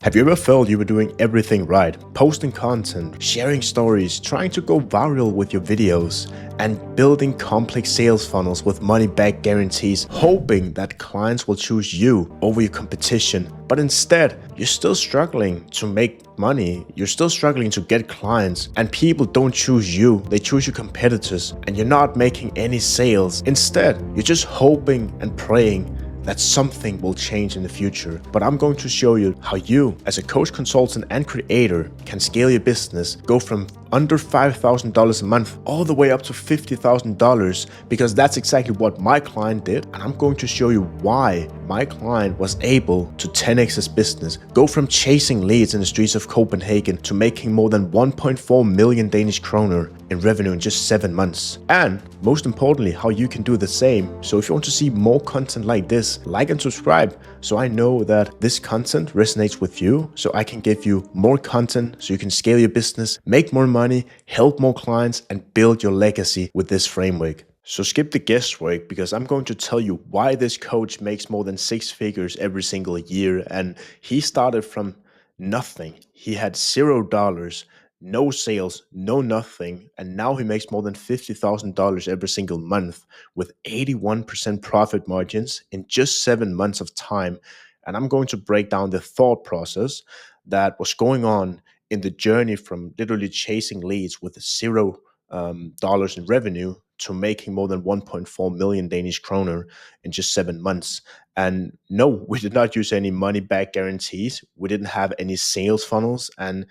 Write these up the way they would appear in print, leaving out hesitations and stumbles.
Have you ever felt you were doing everything right? Posting content, sharing stories, trying to go viral with your videos, and building complex sales funnels with money back guarantees, hoping that clients will choose you over your competition. But instead, you're still struggling to make money, you're still struggling to get clients, and people don't choose you, they choose your competitors, and you're not making any sales. Instead, you're just hoping and praying that something will change in the future. But I'm going to show you how you, as a coach, consultant, and creator, can scale your business, go from under $5,000 a month all the way up to $50,000, because that's exactly what my client did. And I'm going to show you why my client was able to 10x his business, go from chasing leads in the streets of Copenhagen to making more than 1.4 million Danish kroner in revenue in just 7 months. And most importantly, how you can do the same. So if you want to see more content like this, like and subscribe so I know that this content resonates with you, so I can give you more content so you can scale your business, make more money, help more clients, and build your legacy with this framework. So skip the guesswork, because I'm going to tell you why this coach makes more than 6 figures every single year. And he started from nothing. He had $0, no sales, no nothing, and now he makes more than $50,000 every single month with 81% profit margins in just 7 months of time. And I'm going to break down the thought process that was going on in the journey from literally chasing leads with $0 in revenue to making more than 1.4 million Danish kroner in just 7 months. And no, we did not use any money back guarantees. We didn't have any sales funnels, and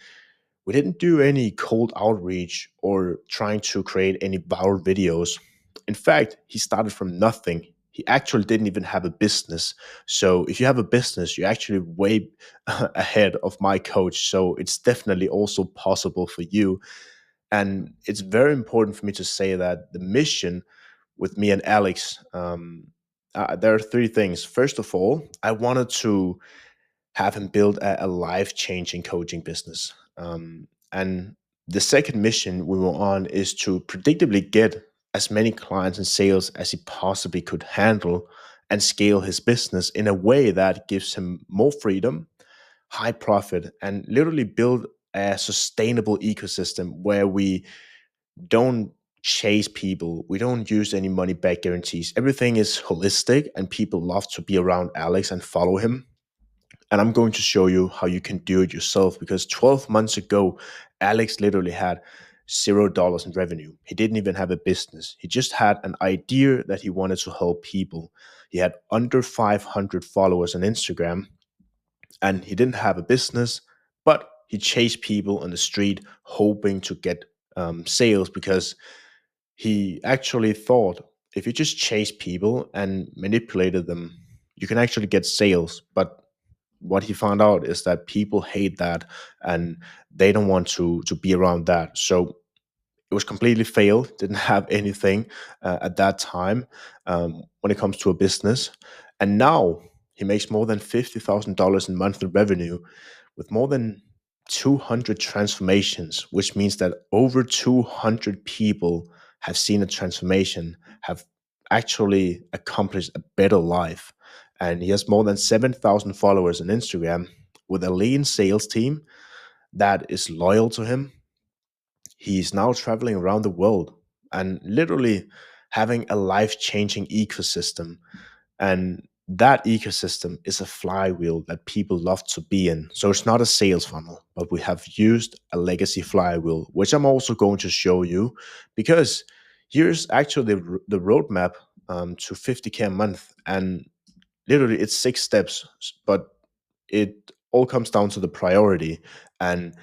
we didn't do any cold outreach or trying to create any viral videos. In fact, he started from nothing. He actually didn't even have a business. So if you have a business, you're actually way ahead of my coach. So it's definitely also possible for you. And it's very important for me to say that the mission with me and Alex, there are three things. First of all, I wanted to have him build a life-changing coaching business. And the second mission we were on is to predictably get as many clients and sales as he possibly could handle and scale his business in a way that gives him more freedom, high profit, and literally build a sustainable ecosystem where we don't chase people. We don't use any money back guarantees. Everything is holistic, and people love to be around Alex and follow him. And I'm going to show you how you can do it yourself, because 12 months ago, Alex literally had $0 in revenue. He didn't even have a business. He just had an idea that he wanted to help people. He had under 500 followers on Instagram, and he didn't have a business, but he chased people on the street hoping to get sales, because he actually thought if you just chase people and manipulated them, you can actually get sales. But what he found out is that people hate that, and they don't want to be around that. So it was completely failed. Didn't have anything at that time when it comes to a business. And now he makes more than $50,000 in monthly revenue with more than 200 transformations, which means that over 200 people have seen a transformation, have actually accomplished a better life. And he has more than 7,000 followers on Instagram with a lean sales team that is loyal to him. He's now traveling around the world and literally having a life changing ecosystem. And that ecosystem is a flywheel that people love to be in. So it's not a sales funnel, but we have used a legacy flywheel, which I'm also going to show you, because here's actually the roadmap to 50K a month. And literally, it's 6 steps, but it all comes down to the priority. And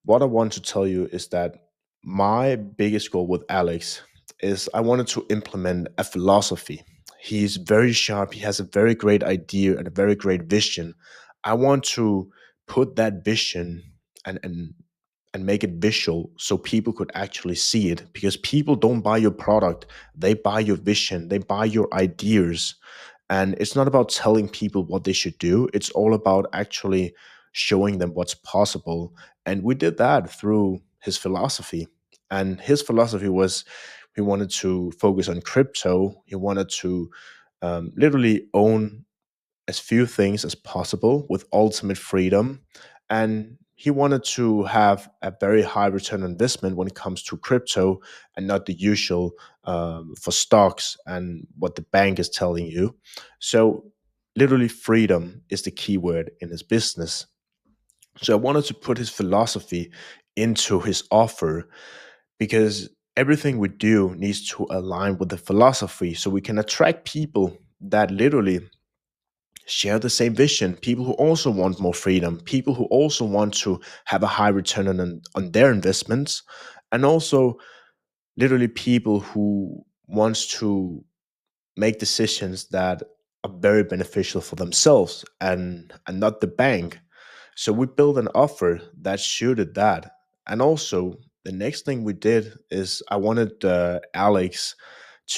what I want to tell you is that my biggest goal with Alex is I wanted to implement a philosophy. He's very sharp. He has a very great idea and a very great vision. I want to put that vision and make it visual so people could actually see it, because people don't buy your product, they buy your vision, they buy your ideas. And it's not about telling people what they should do, it's all about actually showing them what's possible. And we did that through his philosophy. And his philosophy was he wanted to focus on crypto, he wanted to literally own as few things as possible with ultimate freedom. And he wanted to have a very high return on investment when it comes to crypto and not the usual for stocks and what the bank is telling you. So, literally, freedom is the key word in his business. So, I wanted to put his philosophy into his offer because everything we do needs to align with the philosophy so we can attract people that literally share the same vision, people who also want more freedom, people who also want to have a high return on their investments, and also literally people who wants to make decisions that are very beneficial for themselves and not the bank. So we built an offer that suited that. And also the next thing we did is I wanted Alex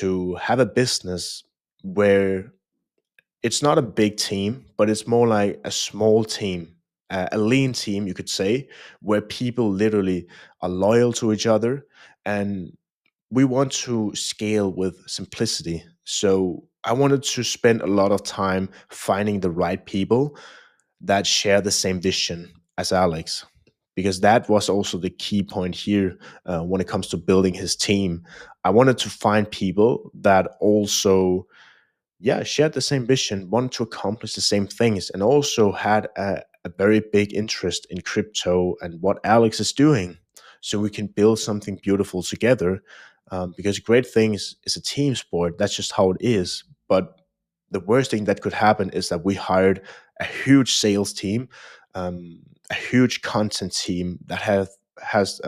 to have a business where it's not a big team, but it's more like a small team, a lean team, you could say, where people literally are loyal to each other. And we want to scale with simplicity. So I wanted to spend a lot of time finding the right people that share the same vision as Alex, because that was also the key point here when it comes to building his team. I wanted to find people that also shared the same vision, wanted to accomplish the same things, and also had a very big interest in crypto and what Alex is doing. So we can build something beautiful together. Because great things is a team sport. That's just how it is. But the worst thing that could happen is that we hired a huge sales team, a huge content team that has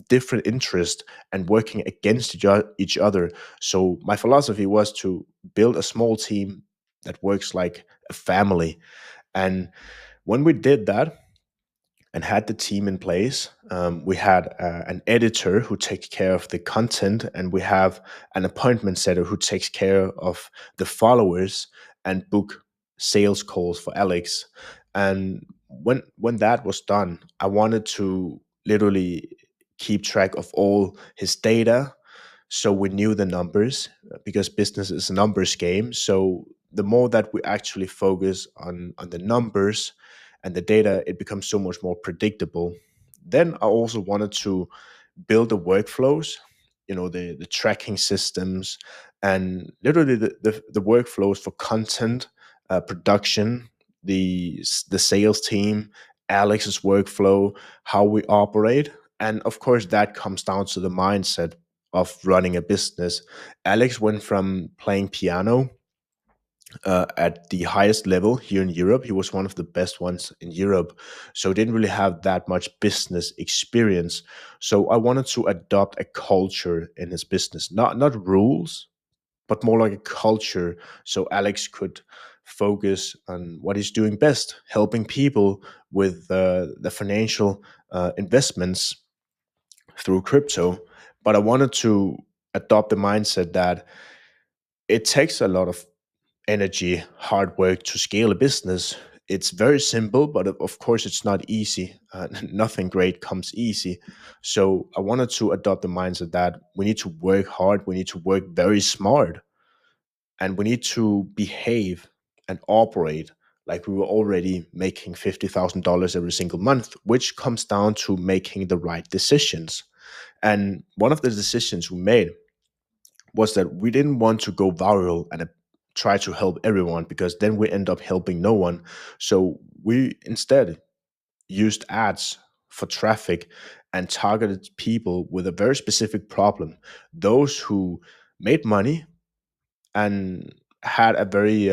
different interest and working against each other. So my philosophy was to build a small team that works like a family. And when we did that and had the team in place, we had an editor who takes care of the content, and we have an appointment setter who takes care of the followers and book sales calls for Alex. And when that was done, I wanted to literally keep track of all his data so we knew the numbers because business is a numbers game. So the more that we actually focus on the numbers and the data, it becomes so much more predictable. Then I also wanted to build the workflows, the tracking systems, and literally the workflows for content production, the sales team, Alex's workflow, how we operate. And of course, that comes down to the mindset of running a business. Alex went from playing piano at the highest level here in Europe. He was one of the best ones in Europe. So didn't really have that much business experience. So I wanted to adopt a culture in his business, not rules, but more like a culture. So Alex could focus on what he's doing best, helping people with the financial investments through crypto. But I wanted to adopt the mindset that it takes a lot of energy, hard work to scale a business. It's very simple, but of course, it's not easy. Nothing great comes easy. So I wanted to adopt the mindset that we need to work hard, we need to work very smart, and we need to behave and operate like we were already making $50,000 every single month, which comes down to making the right decisions. And one of the decisions we made was that we didn't want to go viral and try to help everyone because then we end up helping no one. So we instead used ads for traffic and targeted people with a very specific problem, those who made money and had a very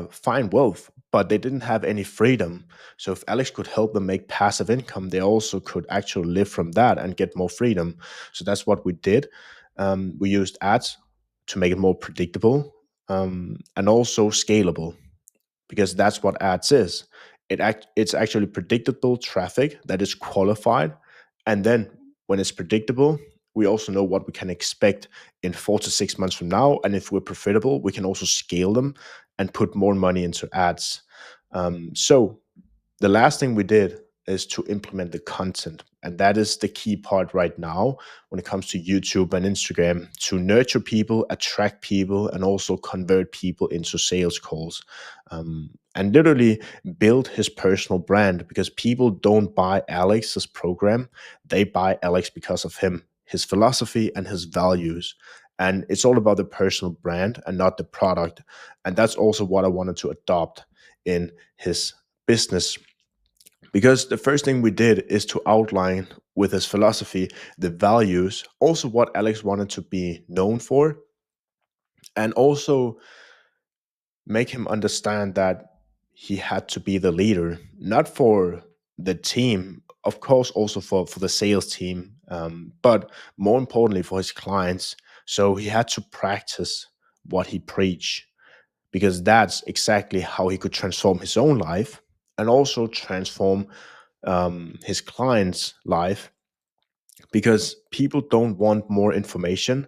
fine wealth, but they didn't have any freedom. So if Alex could help them make passive income, they also could actually live from that and get more freedom. So that's what we did. We used ads to make it more predictable and also scalable, because that's what ads is. It's actually predictable traffic that is qualified, and then when it's predictable, we also know what we can expect in 4 to 6 months from now. And if we're profitable, we can also scale them and put more money into ads. So the last thing we did is to implement the content. And that is the key part right now when it comes to YouTube and Instagram, to nurture people, attract people, and also convert people into sales calls. And literally build his personal brand, because people don't buy Alex's program, they buy Alex because of him, his philosophy, and his values. And it's all about the personal brand and not the product. And that's also what I wanted to adopt in his business, because the first thing we did is to outline with his philosophy the values, also what Alex wanted to be known for, and also make him understand that he had to be the leader, not for the team, of course, also for the sales team, but more importantly for his clients. So he had to practice what he preached, because that's exactly how he could transform his own life and also transform his client's life. Because people don't want more information,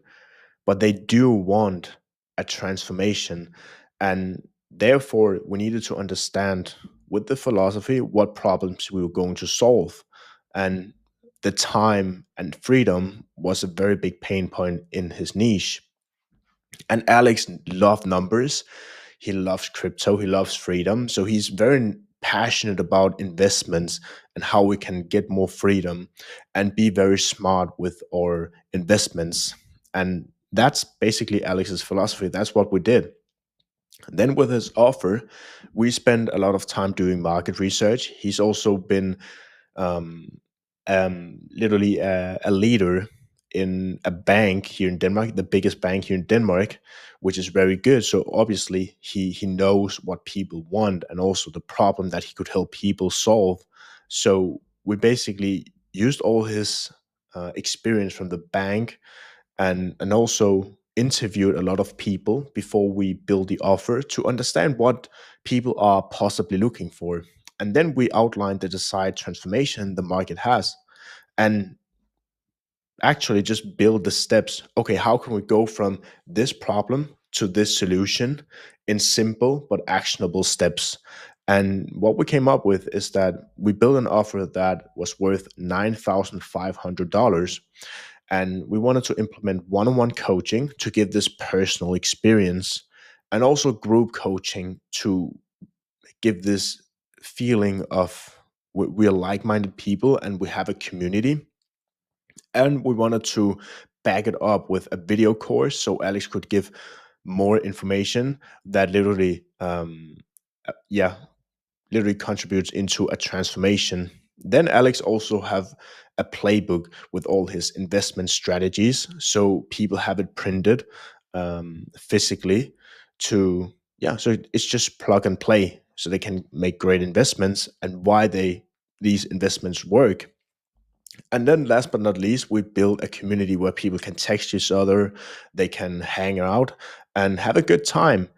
but they do want a transformation. And therefore, we needed to understand with the philosophy what problems we were going to solve. And the time and freedom was a very big pain point in his niche. And Alex loved numbers. He loves crypto. He loves freedom. So he's very passionate about investments and how we can get more freedom and be very smart with our investments. And that's basically Alex's philosophy. That's what we did. Then with his offer, we spent a lot of time doing market research. He's also been um, literally a leader in a bank here in Denmark, the biggest bank here in Denmark, which is very good. So obviously he knows what people want and also the problem that he could help people solve. So we basically used all his experience from the bank, and also interviewed a lot of people before we build the offer to understand what people are possibly looking for. And then we outlined the desired transformation the market has, and actually just build the steps. Okay, how can we go from this problem to this solution in simple but actionable steps? And what we came up with is that we built an offer that was worth $9,500. And we wanted to implement one on one coaching to give this personal experience, and also group coaching to give this feeling of we're like minded people and we have a community. And we wanted to back it up with a video course so Alex could give more information that literally, yeah, literally contributes into a transformation. Then Alex also have a playbook with all his investment strategies, so people have it printed physically to, yeah. So it's just plug and play, so they can make great investments and why these investments work. And then last but not least, we build a community where people can text each other, they can hang out and have a good time.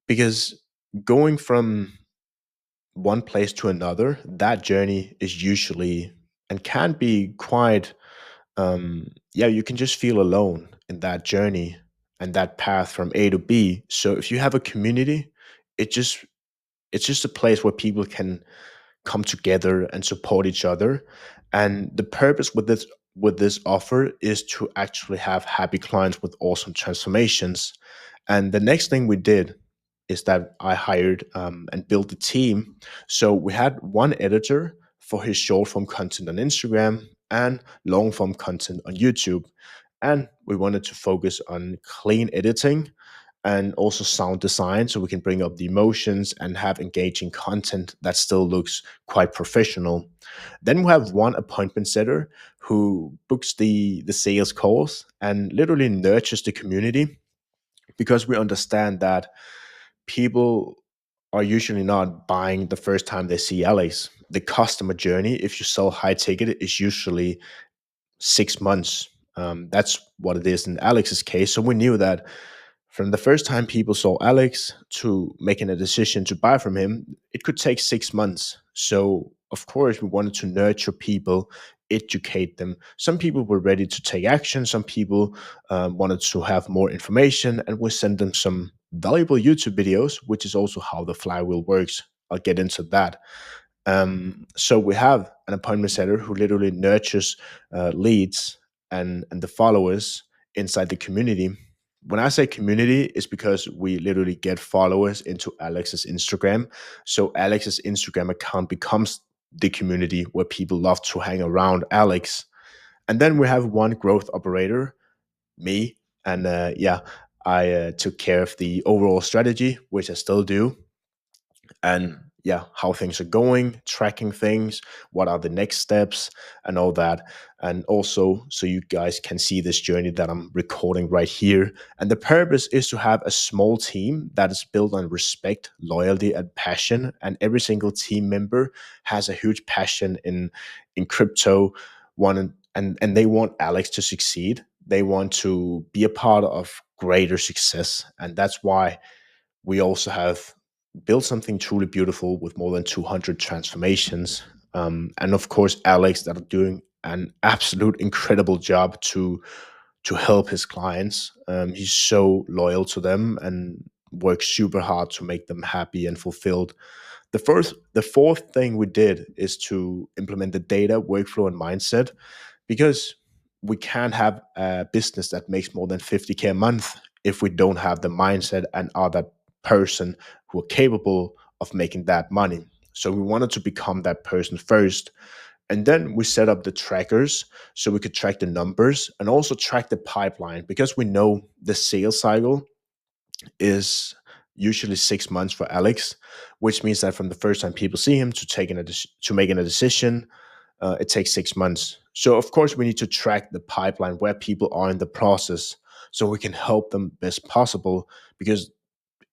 Because going from one place to another, that journey is usually and can be quite, yeah, you can just feel alone in that journey and that path from A to B. So if you have a community, it just it's just a place where people can come together and support each other. And the purpose with this offer is to actually have happy clients with awesome transformations. And the next thing we did is that I hired and built a team. So we had one editor for his short form content on Instagram and long form content on YouTube. And we wanted to focus on clean editing and also sound design, so we can bring up the emotions and have engaging content that still looks quite professional. Then we have one appointment setter who books the sales calls and literally nurtures the community, because we understand that people are usually not buying the first time they see Alex. The customer journey, if you sell high ticket, is usually 6 months. That's what it is in Alex's case. So we knew that from the first time people saw Alex to making a decision to buy from him, it could take 6 months. So, of course, we wanted to nurture people, educate them. Some people were ready to take action, some people wanted to have more information, and we sent them some valuable YouTube videos, which is also how the flywheel works. I'll get into that. So we have an appointment setter who literally nurtures leads and the followers inside the community. When I say community, it's because we literally get followers into Alex's Instagram. So Alex's Instagram account becomes the community where people love to hang around Alex. And then we have one growth operator, me, and yeah, I took care of the overall strategy, which I still do, and yeah, how things are going, tracking things, what are the next steps, and all that. And also, so you guys can see this journey that I'm recording right here. And the purpose is to have a small team that is built on respect, loyalty, and passion. And every single team member has a huge passion in crypto, one and they want Alex to succeed. They want to be a part of greater success, and that's why we also have built something truly beautiful with more than 200 transformations. And of course, Alex that are doing an absolute incredible job to help his clients. He's so loyal to them and works super hard to make them happy and fulfilled. The fourth thing we did is to implement the data, workflow, and mindset, because we can't have a business that makes more than 50K a month if we don't have the mindset and are that person who are capable of making that money. So we wanted to become that person first. And then we set up the trackers so we could track the numbers and also track the pipeline, because we know the sales cycle is usually 6 months for Alex, which means that from the first time people see him to making a decision, it takes 6 months. So of course we need to track the pipeline where people are in the process so we can help them best possible, because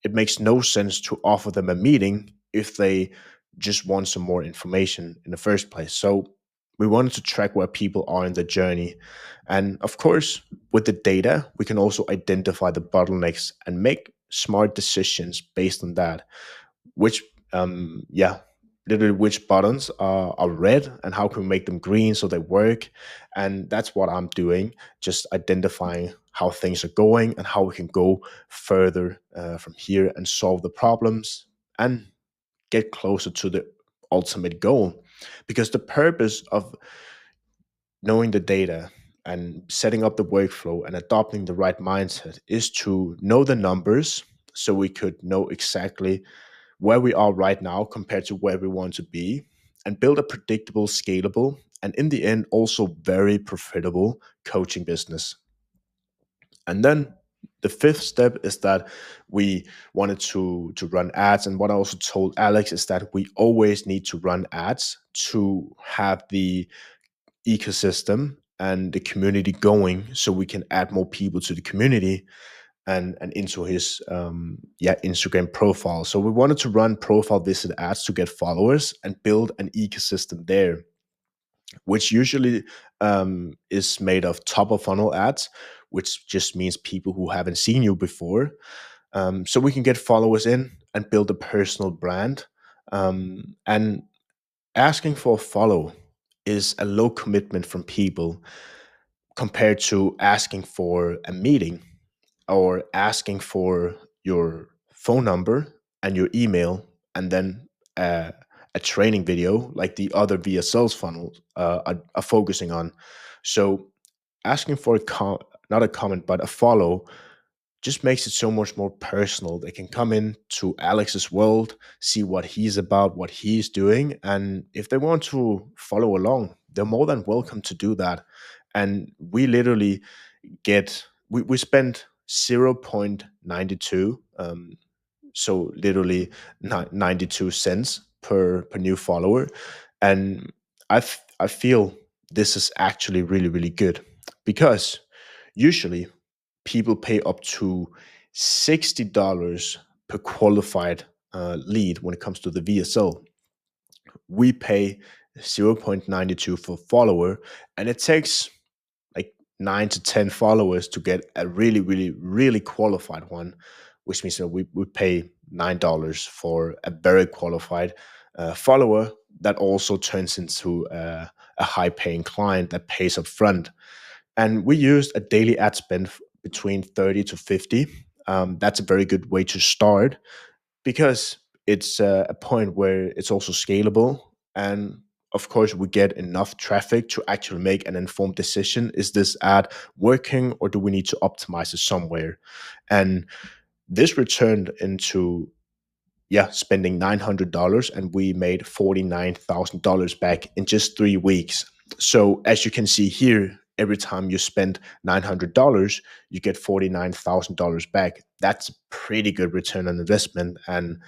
it makes no sense to offer them a meeting if they just want some more information in the first place. So we wanted to track where people are in the journey. And of course, with the data, we can also identify the bottlenecks and make smart decisions based on that. Which, yeah, literally which buttons are red and how can we make them green so they work. And that's what I'm doing, just identifying how things are going and how we can go further from here and solve the problems and get closer to the ultimate goal. Because the purpose of knowing the data and setting up the workflow and adopting the right mindset is to know the numbers so we could know exactly where we are right now compared to where we want to be, and build a predictable, scalable, and in the end, also very profitable coaching business. And then the fifth step is that we wanted to run ads. And what I also told Alex is that we always need to run ads to have the ecosystem and the community going so we can add more people to the community and into his Instagram profile. So we wanted to run profile visit ads to get followers and build an ecosystem there, which usually is made of top of funnel ads, which just means people who haven't seen you before. So we can get followers in and build a personal brand. And asking for a follow is a low commitment from people compared to asking for a meeting or asking for your phone number and your email, and then a training video like the other via sales funnels are focusing on. So asking for not a comment but a follow just makes it so much more personal. They can come in to Alex's world, see what he's about, what he's doing, and if they want to follow along, they're more than welcome to do that. And we literally we spend 0.92, so literally 92 cents per new follower. And I feel this is actually really really good, because usually people pay up to $60 per qualified lead when it comes to the VSL. We pay 0.92 for follower, and it takes like 9 to 10 followers to get a really, really, really qualified one, which means that we pay $9 for a very qualified follower that also turns into a high paying client that pays up front. And we used a daily ad spend between 30 to 50. That's a very good way to start, because it's a point where it's also scalable. And of course, we get enough traffic to actually make an informed decision. Is this ad working, or do we need to optimize it somewhere? And this returned into, yeah, spending $900, and we made $49,000 back in just 3 weeks. So as you can see here, every time you spend $900, you get $49,000 back. That's a pretty good return on investment. And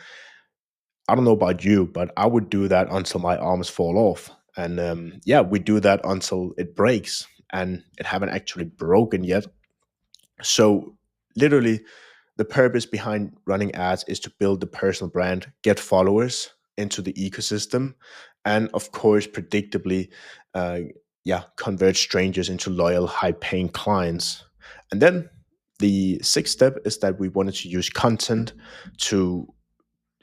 I don't know about you, but I would do that until my arms fall off. And yeah, we do that until it breaks, and it haven't actually broken yet. So literally, the purpose behind running ads is to build the personal brand, get followers into the ecosystem, and of course, predictably, uh, yeah, convert strangers into loyal, high-paying clients. And then the sixth step is that we wanted to use content to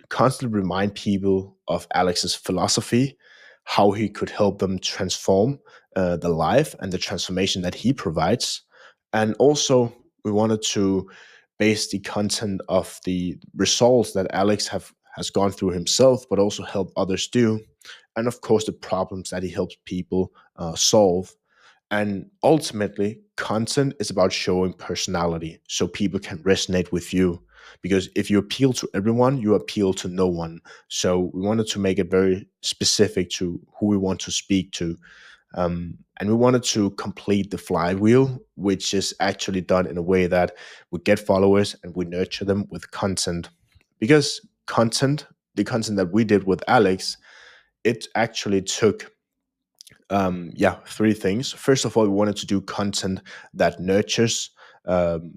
constantly remind people of Alex's philosophy, how he could help them transform the life and the transformation that he provides. And also, we wanted to base the content of the results that has gone through himself, but also help others do. And of course, the problems that he helps people solve. And ultimately, content is about showing personality so people can resonate with you. Because if you appeal to everyone, you appeal to no one. So we wanted to make it very specific to who we want to speak to. And we wanted to complete the flywheel, which is actually done in a way that we get followers and we nurture them with content. Because the content that we did with Alex, it actually took yeah, three things. First of all, we wanted to do content that nurtures um,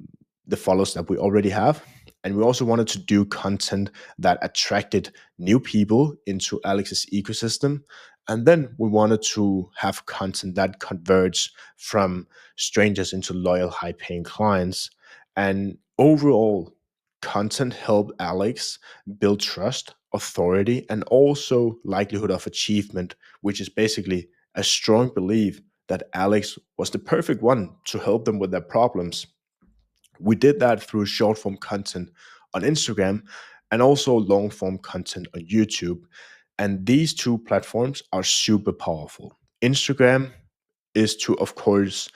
the followers that we already have. And we also wanted to do content that attracted new people into Alex's ecosystem. And then we wanted to have content that converts from strangers into loyal, high paying clients. And overall, content helped Alex build trust, authority, and also likelihood of achievement, which is basically a strong belief that Alex was the perfect one to help them with their problems. We did that through short form content on Instagram and also long form content on YouTube. And these two platforms are super powerful. Instagram is to, of course,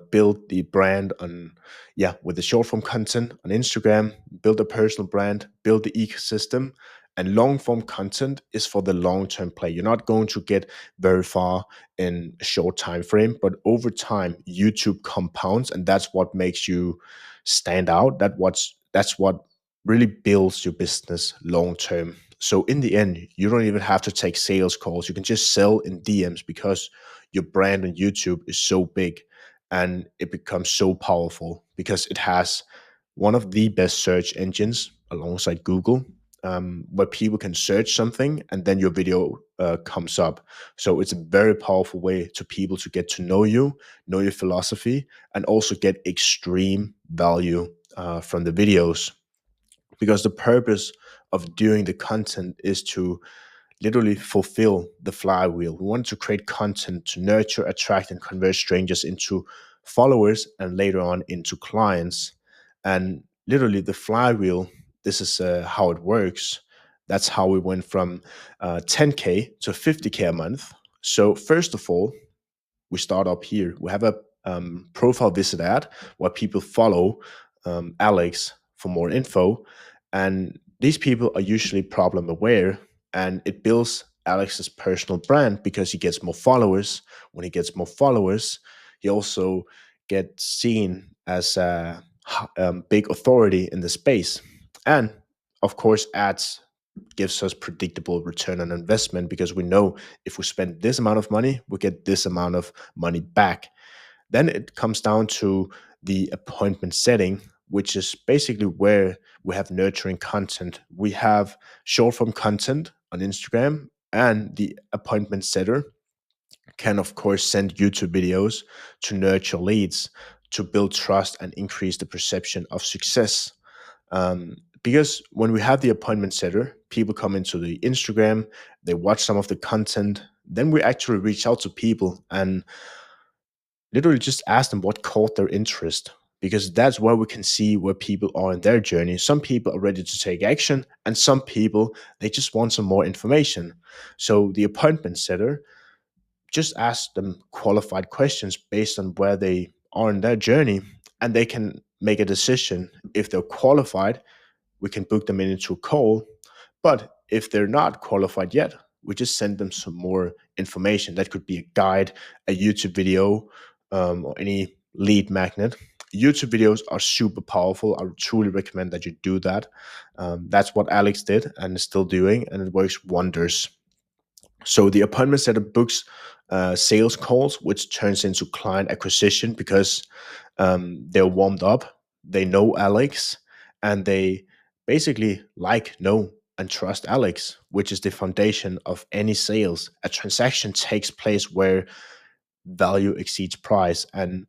build the brand on, yeah, with the short form content on Instagram, build a personal brand, build the ecosystem. And long form content is for the long term play. You're not going to get very far in a short time frame, but over time, YouTube compounds, and that's what makes you stand out. That's what really builds your business long term. So in the end, you don't even have to take sales calls. You can just sell in DMs because your brand on YouTube is so big and it becomes so powerful because it has one of the best search engines alongside Google, where people can search something and then your video comes up. So it's a very powerful way to people to get to know your philosophy, and also get extreme value from the videos. Because the purpose of doing the content is to literally fulfill the flywheel. We want to create content to nurture, attract, and convert strangers into followers and later on into clients. And literally, the flywheel, this is how it works. That's how we went from 10K to 50K a month. So, first of all, we start up here. We have a profile visit ad where people follow Alex for more info. And these people are usually problem aware, and it builds Alex's personal brand because he gets more followers. When he gets more followers, he also gets seen as a big authority in the space. And of course, ads gives us predictable return on investment because we know if we spend this amount of money, we get this amount of money back. Then it comes down to the appointment setting, which is basically where we have nurturing content. We have short form content on Instagram, and the appointment setter can, of course, send YouTube videos to nurture leads, to build trust and increase the perception of success. Because when we have the appointment setter, people come into the Instagram, they watch some of the content, then we actually reach out to people and literally just ask them what caught their interest, because that's where we can see where people are in their journey. Some people are ready to take action, and some people, they just want some more information. So the appointment setter just ask them qualified questions based on where they are in their journey, and they can make a decision. If they're qualified, we can book them into a call. But if they're not qualified yet, we just send them some more information. That could be a guide, a YouTube video, or any lead magnet. YouTube videos are super powerful. I would truly recommend that you do that. That's what Alex did and is still doing, and it works wonders. So the appointment setter books sales calls, which turns into client acquisition because they're warmed up, they know Alex, and they basically like, know, and trust Alex, which is the foundation of any sales. A transaction takes place where value exceeds price. And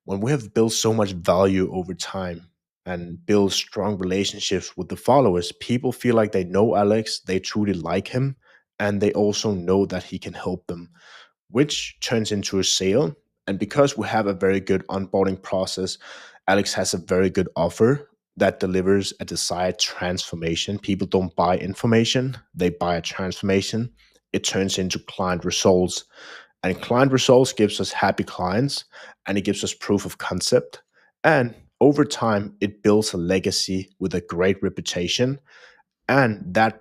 when we have built so much value over time and build strong relationships with the followers, people feel like they know Alex, they truly like him, and they also know that he can help them, which turns into a sale. And because we have a very good onboarding process, Alex has a very good offer that delivers a desired transformation. People don't buy information, they buy a transformation. It turns into client results. And client results gives us happy clients, and it gives us proof of concept. And over time, it builds a legacy with a great reputation, and that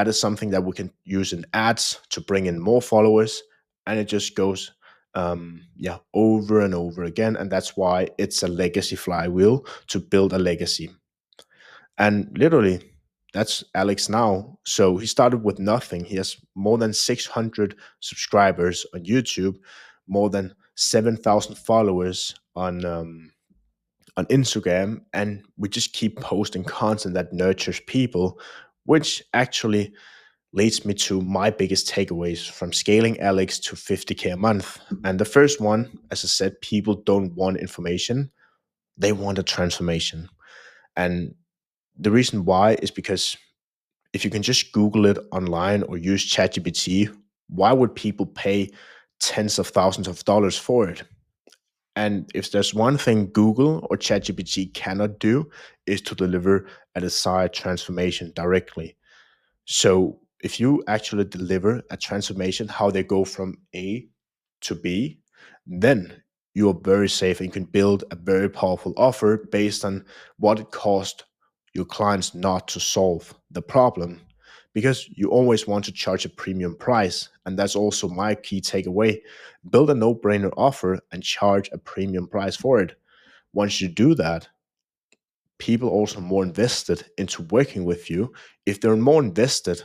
is something that we can use in ads to bring in more followers, and it just goes over and over again. And that's why it's a legacy flywheel to build a legacy. And literally, that's Alex now. So he started with nothing. He has more than 600 subscribers on YouTube, more than 7,000 followers on Instagram, and we just keep posting content that nurtures people, which actually leads me to my biggest takeaways from scaling Alex to 50K a month. And the first one, as I said, people don't want information, they want a transformation. And the reason why is because if you can just Google it online or use ChatGPT, why would people pay tens of thousands of dollars for it? And if there's one thing Google or ChatGPT cannot do, is to deliver a desired transformation directly. So if you actually deliver a transformation, how they go from A to B, then you are very safe and you can build a very powerful offer based on what it cost your clients not to solve the problem. Because you always want to charge a premium price. And that's also my key takeaway. Build a no brainer offer and charge a premium price for it. Once you do that, people are also more invested into working with you. If they're more invested,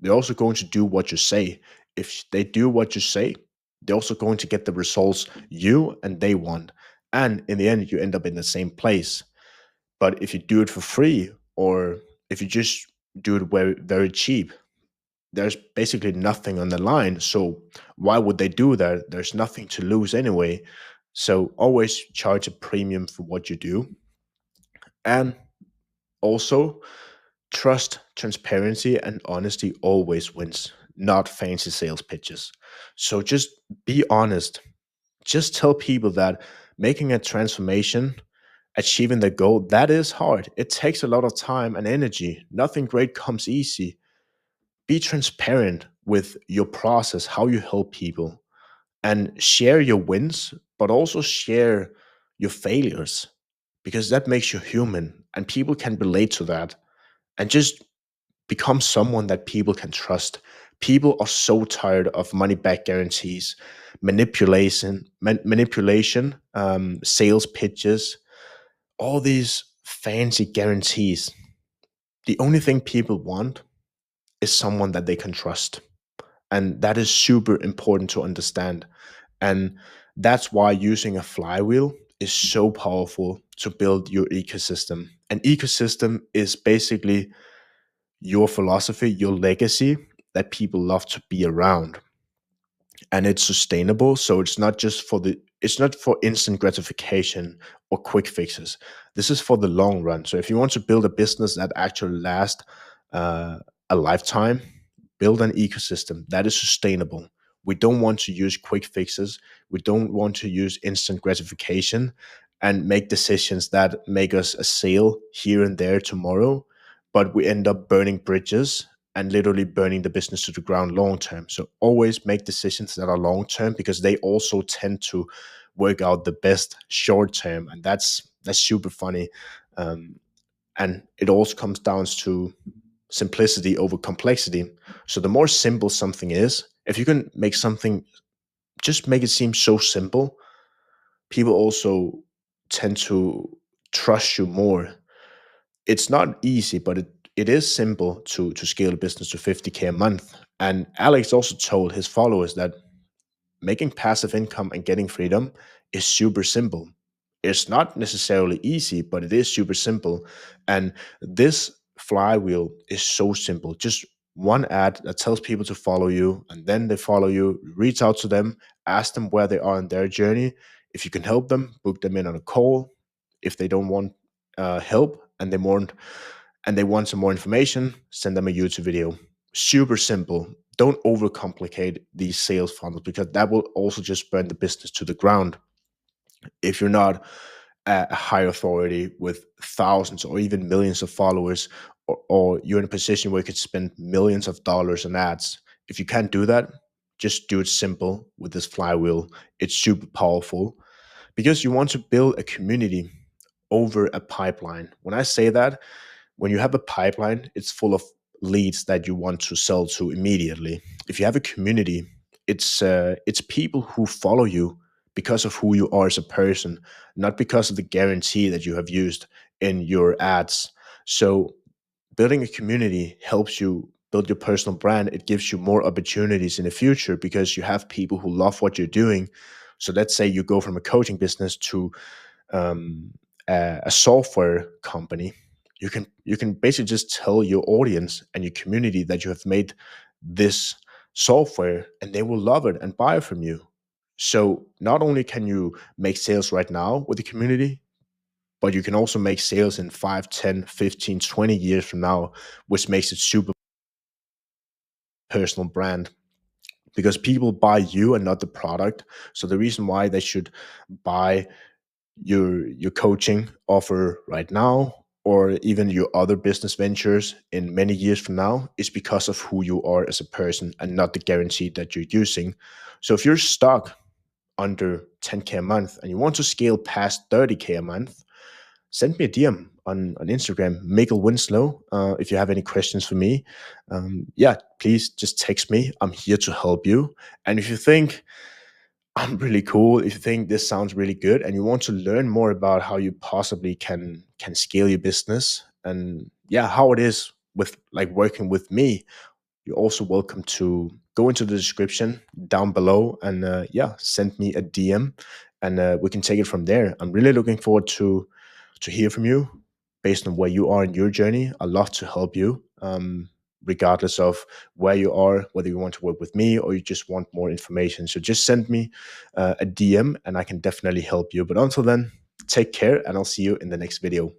they're also going to do what you say. If they do what you say, they're also going to get the results you and they want. And in the end, you end up in the same place. But if you do it for free, or if you just do it very, very cheap, there's basically nothing on the line. So why would they do that? There's nothing to lose anyway. So always charge a premium for what you do. And also, trust, transparency, and honesty always wins, not fancy sales pitches. So just be honest. Just tell people that making a transformation, achieving the goal, that is hard. It takes a lot of time and energy. Nothing great comes easy. Be transparent with your process, how you help people, and share your wins, but also share your failures, because that makes you human and people can relate to that. And just become someone that people can trust. People are so tired of money back guarantees, manipulation, sales pitches, all these fancy guarantees. The only thing people want is someone that they can trust. And that is super important to understand. And that's why using a flywheel is so powerful to build your ecosystem. An ecosystem is basically your philosophy, your legacy that people love to be around. And it's sustainable. So it's not for instant gratification or quick fixes. This is for the long run. So if you want to build a business that actually lasts uh, a lifetime, build an ecosystem that is sustainable. We don't want to use quick fixes. We don't want to use instant gratification and make decisions that make us a sale here and there tomorrow, but we end up burning bridges and literally burning the business to the ground long term. So always make decisions that are long term, because they also tend to work out the best short term, and that's super funny. Um, and it also comes down to simplicity over complexity. So the more simple something is, if you can make something, just make it seem so simple, people also tend to trust you more. It's not easy, but it is simple to scale a business to 50K a month. And Alex also told his followers that making passive income and getting freedom is super simple. It's not necessarily easy, but it is super simple. And this flywheel is so simple. Just one ad that tells people to follow you, and then they follow you, reach out to them, ask them where they are in their journey. If you can help them, book them in on a call. If they don't want help and they want some more information, send them a YouTube video. Super simple. Don't overcomplicate these sales funnels, because that will also just burn the business to the ground. If you're not a high authority with thousands or even millions of followers, or you're in a position where you could spend millions of dollars on ads, if you can't do that, just do it simple with this flywheel. It's super powerful, because you want to build a community over a pipeline. When I say that, when you have a pipeline, it's full of leads that you want to sell to immediately. If you have a community, it's people who follow you because of who you are as a person, not because of the guarantee that you have used in your ads. So building a community helps you build your personal brand. It gives you more opportunities in the future, because you have people who love what you're doing. So let's say you go from a coaching business to um, a software company. You can basically just tell your audience and your community that you have made this software, and they will love it and buy it from you. So not only can you make sales right now with the community, but you can also make sales in 5, 10, 15, 20 years from now, which makes it super personal brand, because people buy you and not the product. So the reason why they should buy your coaching offer right now, or even your other business ventures in many years from now, is because of who you are as a person, and not the guarantee that you're using. So if you're stuck under 10K a month and you want to scale past 30K a month, send me a DM on Instagram, Mikkel Winslow. If you have any questions for me, yeah, please just text me. I'm here to help you. And if you think I'm really cool, if you think this sounds really good and you want to learn more about how you possibly can scale your business, and yeah, how it is with like working with me, you're also welcome to go into the description down below and yeah, send me a DM, and we can take it from there. I'm really looking forward to hear from you based on where you are in your journey. I'd love to help you, regardless of where you are, whether you want to work with me or you just want more information. So just send me a DM and I can definitely help you. But until then, take care, and I'll see you in the next video.